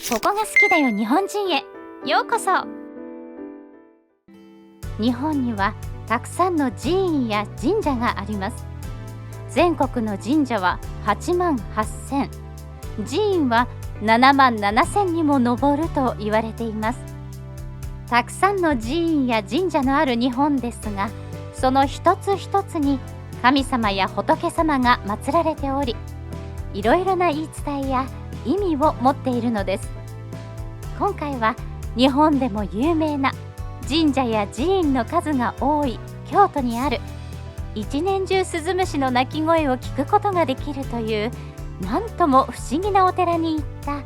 ここが好きだよ日本人へようこそ。日本にはたくさんの寺院や神社があります。全国の神社は8万8000、寺院は7万7000にも上ると言われています。たくさんの寺院や神社のある日本ですが、その一つ一つに神様や仏様が祀られており、いろいろな言い伝えや意味を持っているのです。今回は日本でも有名な神社や寺院の数が多い京都にある一年中スズムシの鳴き声を聞くことができるという、なんとも不思議なお寺に行った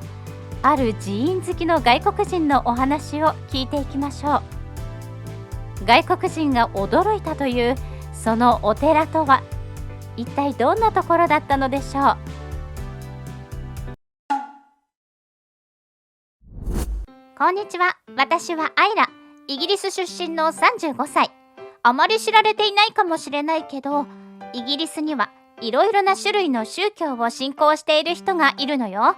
ある寺院好きの外国人のお話を聞いていきましょう。外国人が驚いたというそのお寺とは一体どんなところだったのでしょう。こんにちは、私はアイラ。イギリス出身の35歳。あまり知られていないかもしれないけど、イギリスにはいろいろな種類の宗教を信仰している人がいるのよ。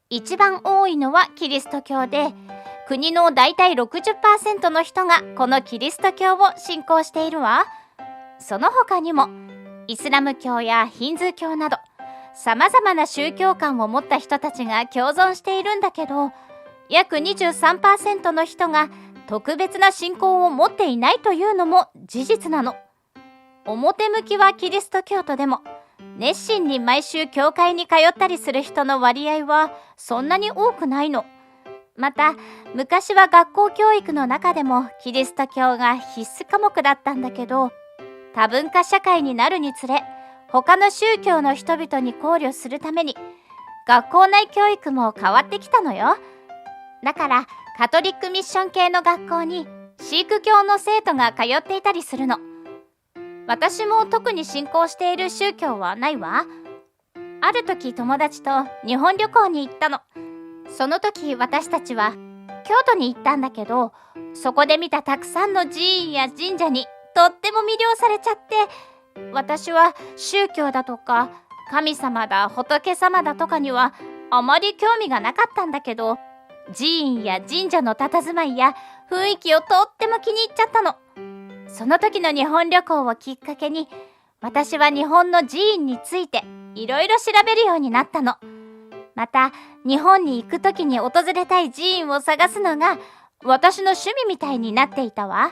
一番多いのはキリスト教で、国のだいたい 60% の人がこのキリスト教を信仰しているわ。その他にもイスラム教やヒンズー教などさまざまな宗教観を持った人たちが共存しているんだけど、約 23% の人が特別な信仰を持っていないというのも事実なの。表向きはキリスト教徒でも、熱心に毎週教会に通ったりする人の割合はそんなに多くないの。また、昔は学校教育の中でもキリスト教が必須科目だったんだけど、多文化社会になるにつれ、他の宗教の人々に考慮するために、学校内教育も変わってきたのよ。だからカトリックミッション系の学校にシーク教の生徒が通っていたりするの。私も特に信仰している宗教はないわ。ある時友達と日本旅行に行ったの。その時私たちは京都に行ったんだけど、そこで見たたくさんの寺院や神社にとっても魅了されちゃって、私は宗教だとか神様だ仏様だとかにはあまり興味がなかったんだけど、寺院や神社の佇まいや雰囲気をとっても気に入っちゃったの。その時の日本旅行をきっかけに、私は日本の寺院についていろいろ調べるようになったの。また、日本に行く時に訪れたい寺院を探すのが私の趣味みたいになっていたわ。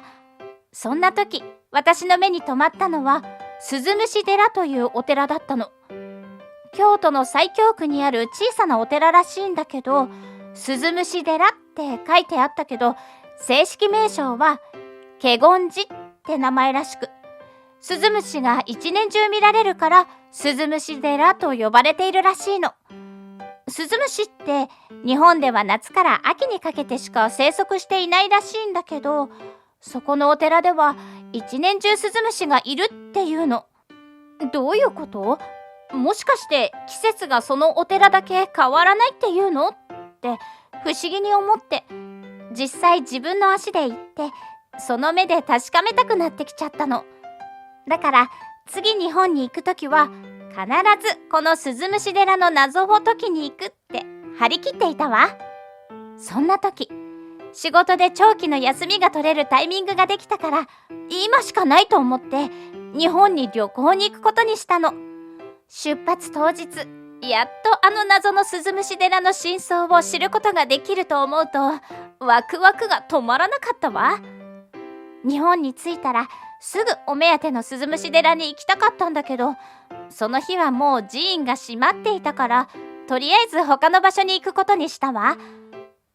そんな時、私の目に留まったのはスズムシ寺というお寺だったの。京都の西京区にある小さなお寺らしいんだけど、スズムシ寺って書いてあったけど、正式名称は華厳寺って名前らしく、スズムシが一年中見られるからスズムシ寺と呼ばれているらしいの。スズムシって日本では夏から秋にかけてしか生息していないらしいんだけど、そこのお寺では一年中スズムシがいるっていうの。どういうこと？もしかして季節がそのお寺だけ変わらないっていうの？って不思議に思って、実際自分の足で行ってその目で確かめたくなってきちゃったの。だから次日本に行くときは必ずこのスズムシ寺の謎を解きに行くって張り切っていたわ。そんな時、仕事で長期の休みが取れるタイミングができたから、今しかないと思って日本に旅行に行くことにしたの。出発当日、やっとあの謎のスズムシ寺の真相を知ることができると思うと、ワクワクが止まらなかったわ。日本に着いたらすぐお目当てのスズムシ寺に行きたかったんだけど、その日はもう寺院が閉まっていたから、とりあえず他の場所に行くことにしたわ。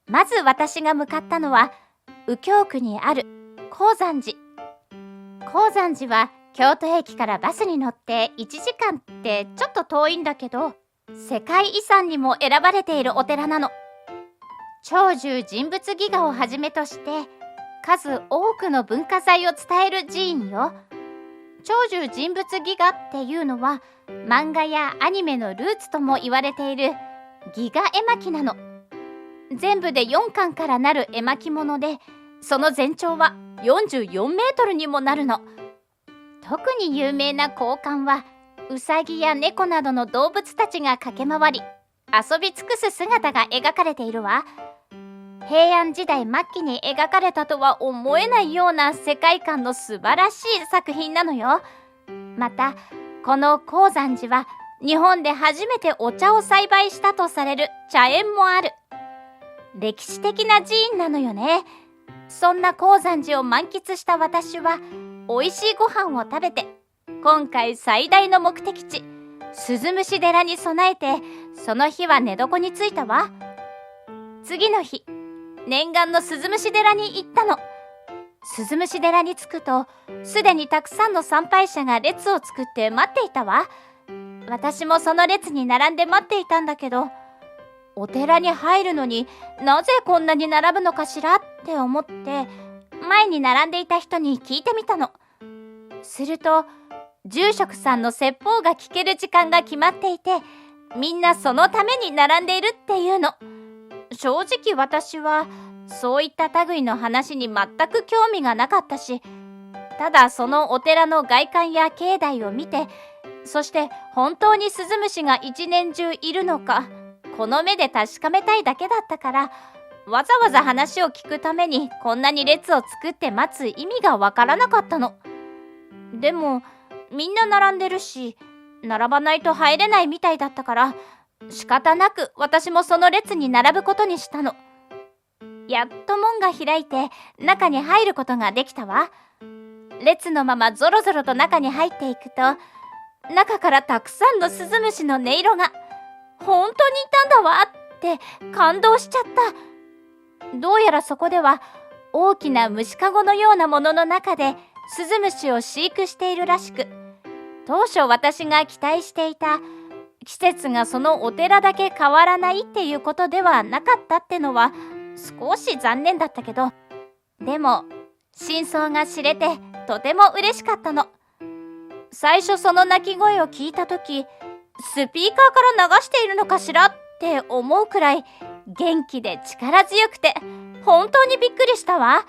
まず私が向かったのは右京区にある高山寺。高山寺は京都駅からバスに乗って1時間ってちょっと遠いんだけど、世界遺産にも選ばれているお寺なの。長寿人物戯画をはじめとして数多くの文化財を伝える寺院よ。長寿人物戯画っていうのは漫画やアニメのルーツとも言われている戯画絵巻なの。全部で4巻からなる絵巻物で、その全長は44メートルにもなるの。特に有名な交換はウサギや猫などの動物たちが駆け回り、遊び尽くす姿が描かれているわ。平安時代末期に描かれたとは思えないような世界観の素晴らしい作品なのよ。またこの高山寺は日本で初めてお茶を栽培したとされる茶園もある歴史的な寺院なのよね。そんな高山寺を満喫した私は美味しいご飯を食べて、今回最大の目的地鈴虫寺に備えて、その日は寝床に着いたわ。次の日、念願の鈴虫寺に行ったの。鈴虫寺に着くと、すでにたくさんの参拝者が列を作って待っていたわ。私もその列に並んで待っていたんだけど、お寺に入るのになぜこんなに並ぶのかしらって思って、前に並んでいた人に聞いてみたの。すると、住職さんの説法が聞ける時間が決まっていて、みんなそのために並んでいるっていうの。正直私はそういった類の話に全く興味がなかったし、ただそのお寺の外観や境内を見て、そして本当にスズムシが一年中いるのか、この目で確かめたいだけだったから、わざわざ話を聞くためにこんなに列を作って待つ意味がわからなかったの。でもみんな並んでるし、並ばないと入れないみたいだったから、仕方なく私もその列に並ぶことにしたの。やっと門が開いて中に入ることができたわ。列のままゾロゾロと中に入っていくと、中からたくさんのスズムシの音色が、本当にいたんだわって感動しちゃった。どうやらそこでは大きな虫かごのようなものの中でスズムシを飼育しているらしく、当初私が期待していた季節がそのお寺だけ変わらないっていうことではなかったってのは少し残念だったけど、でも真相が知れてとても嬉しかったの。最初その鳴き声を聞いたとき、スピーカーから流しているのかしらって思うくらい元気で力強くて、本当にびっくりしたわ。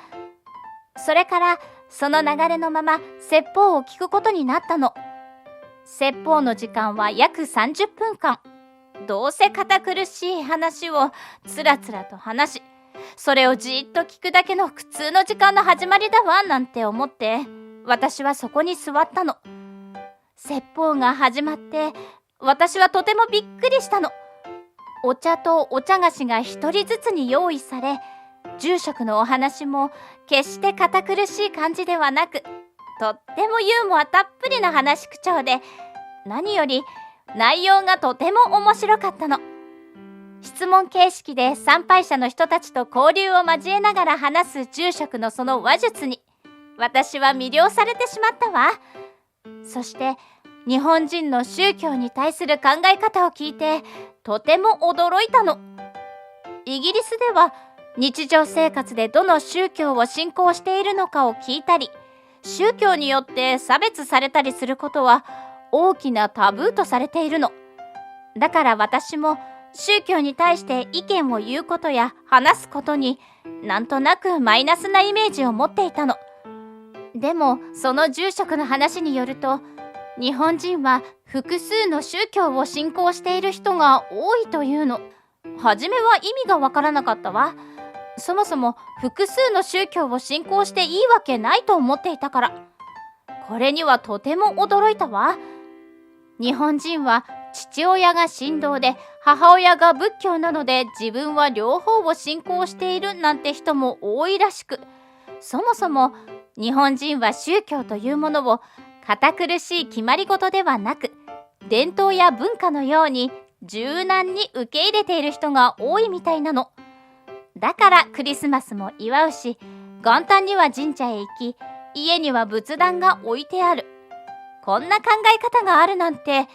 それからその流れのまま説法を聞くことになったの。説法の時間は約30分間。どうせ堅苦しい話をつらつらと話し、それをじっと聞くだけの普通の時間の始まりだわなんて思って、私はそこに座ったの。説法が始まって、私はとてもびっくりしたの。お茶とお茶菓子が一人ずつに用意され、住職のお話も決して堅苦しい感じではなく、とってもユーモアたっぷりな話し口調で、何より内容がとても面白かったの。質問形式で参拝者の人たちと交流を交えながら話す住職のその話術に、私は魅了されてしまったわ。そして日本人の宗教に対する考え方を聞いてとても驚いたの。イギリスでは日常生活でどの宗教を信仰しているのかを聞いたり、宗教によって差別されたりすることは大きなタブーとされているの。だから私も宗教に対して意見を言うことや話すことになんとなくマイナスなイメージを持っていたの。でもその住職の話によると、日本人は複数の宗教を信仰している人が多いというの。初めは意味がわからなかったわ。そもそも複数の宗教を信仰していいわけないと思っていたから。これにはとても驚いたわ。日本人は父親が神道で母親が仏教なので、自分は両方を信仰しているなんて人も多いらしく、そもそも日本人は宗教というものを堅苦しい決まり事ではなく、伝統や文化のように柔軟に受け入れている人が多いみたいなの。だからクリスマスも祝うし、元旦には神社へ行き、家には仏壇が置いてある。こんな考え方があるなんて、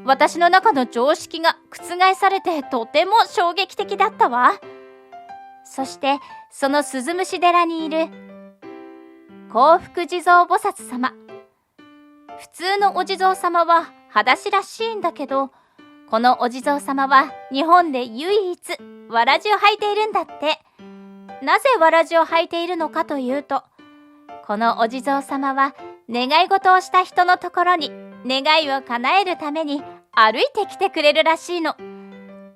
私の中の常識が覆されてとても衝撃的だったわ。そしてその鈴虫寺にいる興福地蔵菩薩様。普通のお地蔵様は裸足らしいんだけど、このお地蔵様は日本で唯一わらじを履いているんだって。なぜわらじを履いているのかというと、このお地蔵様は願い事をした人のところに願いを叶えるために歩いてきてくれるらしいの。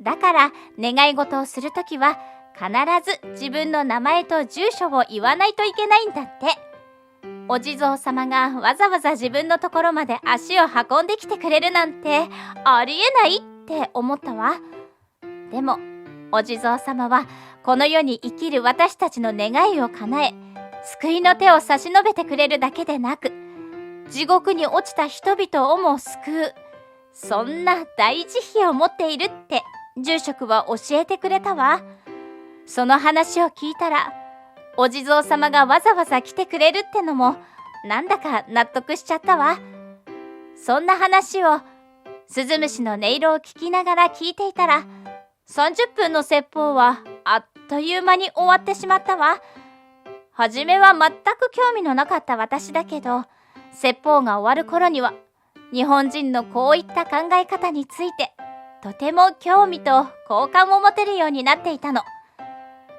だから願い事をするときは必ず自分の名前と住所を言わないといけないんだって。お地蔵様がわざわざ自分のところまで足を運んできてくれるなんてありえないって思ったわ。でもお地蔵様はこの世に生きる私たちの願いを叶え、救いの手を差し伸べてくれるだけでなく、地獄に落ちた人々をも救う、そんな大慈悲を持っているって住職は教えてくれたわ。その話を聞いたら、お地蔵様がわざわざ来てくれるってのもなんだか納得しちゃったわ。そんな話をスズムシの音色を聞きながら聞いていたら、30分の説法はあっという間に終わってしまったわ。はじめは全く興味のなかった私だけど、説法が終わる頃には日本人のこういった考え方についてとても興味と好感を持てるようになっていたの。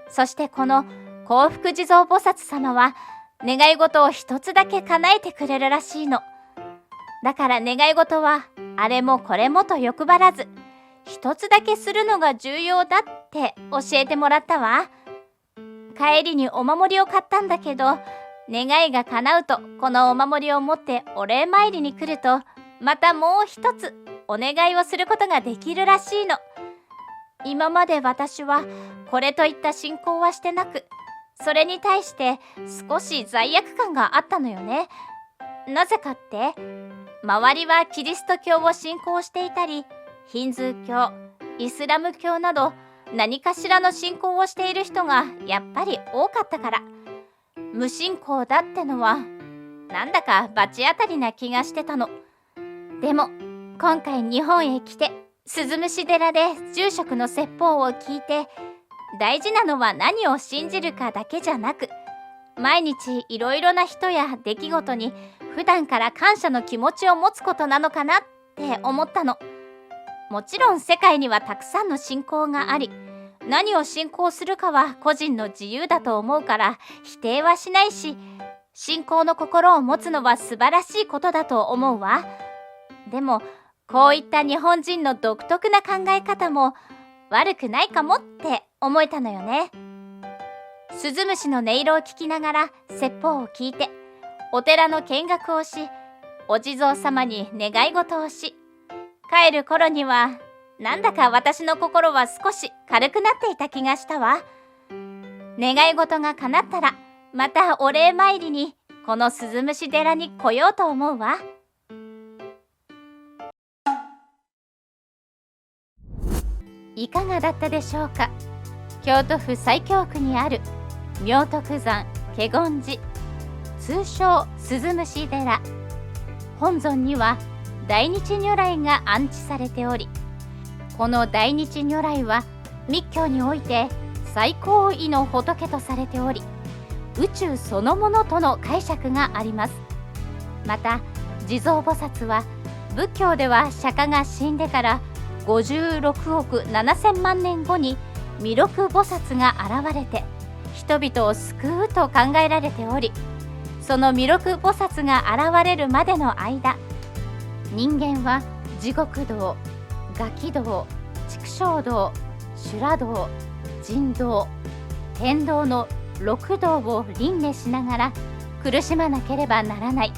そしてこの幸福地蔵菩薩様は願い事を一つだけ叶えてくれるらしいの。だから願い事はあれもこれもと欲張らず、一つだけするのが重要だって教えてもらったわ。帰りにお守りを買ったんだけど、願いが叶うとこのお守りを持ってお礼参りに来ると、またもう一つお願いをすることができるらしいの。今まで私はこれといった信仰はしてなく、それに対して少し罪悪感があったのよね。なぜかって、周りはキリスト教を信仰していたり、ヒンズー教、イスラム教など何かしらの信仰をしている人がやっぱり多かったから、無信仰だってのはなんだか罰当たりな気がしてたの。でも今回日本へ来てスズムシ寺で住職の説法を聞いて、大事なのは何を信じるかだけじゃなく、毎日いろいろな人や出来事に普段から感謝の気持ちを持つことなのかなって思ったの。もちろん世界にはたくさんの信仰があり、何を信仰するかは個人の自由だと思うから否定はしないし、信仰の心を持つのは素晴らしいことだと思うわ。でもこういった日本人の独特な考え方も悪くないかもって思えたのよね。スズムシの音色を聞きながら説法を聞いて、お寺の見学をし、お地蔵様に願い事をし、帰る頃にはなんだか私の心は少し軽くなっていた気がしたわ。願い事が叶ったらまたお礼参りにこのスズムシ寺に来ようと思うわ。いかがだったでしょうか。京都府西京区にある妙徳山華厳寺、通称スズムシ寺。本尊には大日如来が安置されており、この大日如来は密教において最高位の仏とされており、宇宙そのものとの解釈があります。また地蔵菩薩は仏教では釈迦が死んでから56億7000万年後に弥勒菩薩が現れて人々を救うと考えられており、その弥勒菩薩が現れるまでの間、人間は地獄道、餓鬼道、畜生道、修羅道、人道、天道の六道を輪廻しながら苦しまなければならない。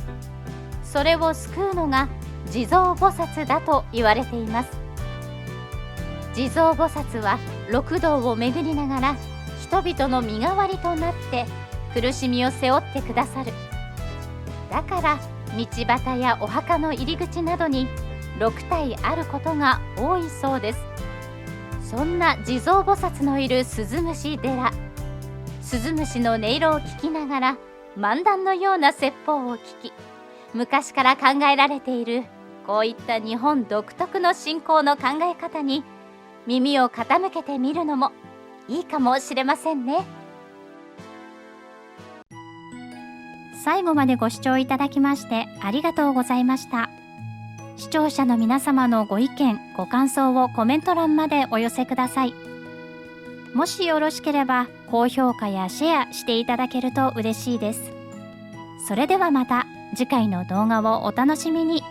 それを救うのが地蔵菩薩だと言われています。地蔵菩薩は六道を巡りながら人々の身代わりとなって苦しみを背負ってくださる。だから道端やお墓の入り口などに6体あることが多いそうです。そんな地蔵菩薩のいるスズムシ寺、スズムシの音色を聞きながら漫談のような説法を聞き、昔から考えられているこういった日本独特の信仰の考え方に耳を傾けてみるのもいいかもしれませんね。最後までご視聴いただきましてありがとうございました。視聴者の皆様のご意見、ご感想をコメント欄までお寄せください。もしよろしければ高評価やシェアしていただけると嬉しいです。それではまた次回の動画をお楽しみに。